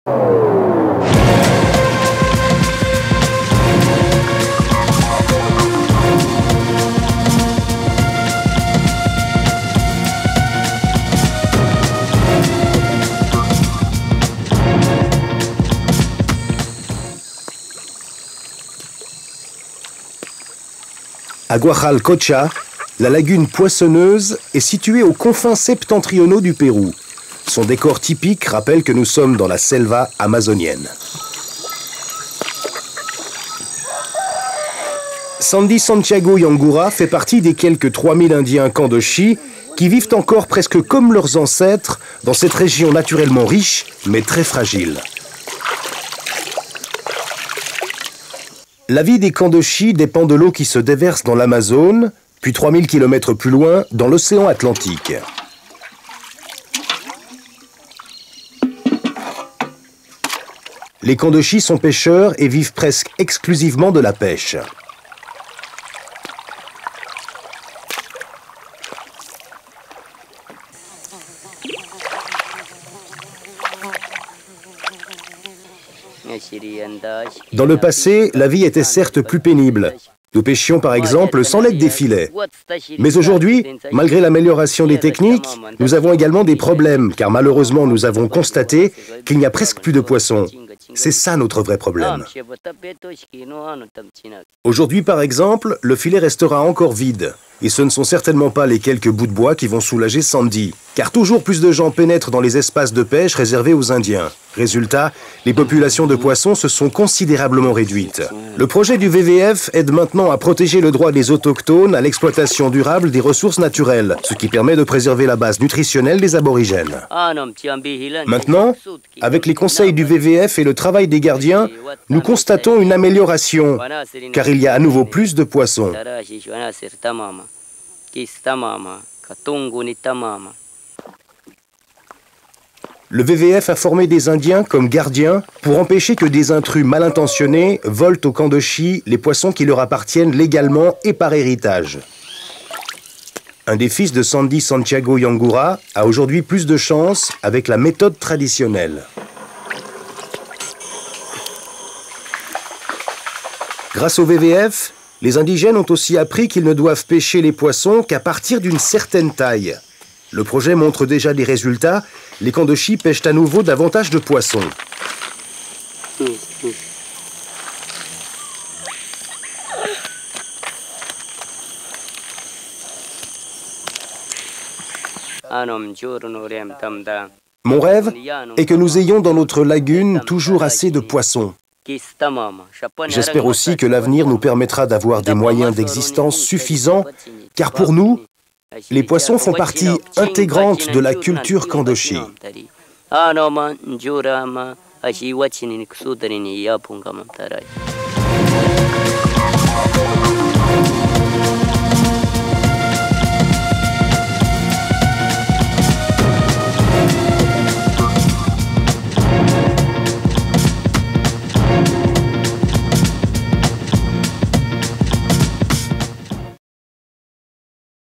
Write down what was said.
À Guajalcocha, la lagune poissonneuse est située aux confins septentrionaux du Pérou. Son décor typique rappelle que nous sommes dans la selva amazonienne. Sandy Santiago Yangura fait partie des quelques 3000 Indiens Kandoshi qui vivent encore presque comme leurs ancêtres dans cette région naturellement riche mais très fragile. La vie des Kandoshi dépend de l'eau qui se déverse dans l'Amazone, puis 3000 km plus loin, dans l'océan Atlantique. Les Kandoshi sont pêcheurs et vivent presque exclusivement de la pêche. Dans le passé, la vie était certes plus pénible. Nous pêchions par exemple sans l'aide des filets. Mais aujourd'hui, malgré l'amélioration des techniques, nous avons également des problèmes, car malheureusement nous avons constaté qu'il n'y a presque plus de poissons. C'est ça notre vrai problème. Aujourd'hui par exemple, le filet restera encore vide. Et ce ne sont certainement pas les quelques bouts de bois qui vont soulager Sandy, car toujours plus de gens pénètrent dans les espaces de pêche réservés aux Indiens. Résultat, les populations de poissons se sont considérablement réduites. Le projet du WWF aide maintenant à protéger le droit des autochtones à l'exploitation durable des ressources naturelles, ce qui permet de préserver la base nutritionnelle des aborigènes. Maintenant, avec les conseils du WWF et le travail des gardiens, nous constatons une amélioration, car il y a à nouveau plus de poissons. Le WWF a formé des Indiens comme gardiens pour empêcher que des intrus mal intentionnés volent aux Kandoshi les poissons qui leur appartiennent légalement et par héritage. Un des fils de Sandy Santiago Yangura a aujourd'hui plus de chance avec la méthode traditionnelle. Grâce au WWF, les indigènes ont aussi appris qu'ils ne doivent pêcher les poissons qu'à partir d'une certaine taille. Le projet montre déjà des résultats. Les Kandoshi pêchent à nouveau davantage de poissons. Mon rêve est que nous ayons dans notre lagune toujours assez de poissons. J'espère aussi que l'avenir nous permettra d'avoir des moyens d'existence suffisants, car pour nous, les poissons font partie intégrante de la culture Kandoshi.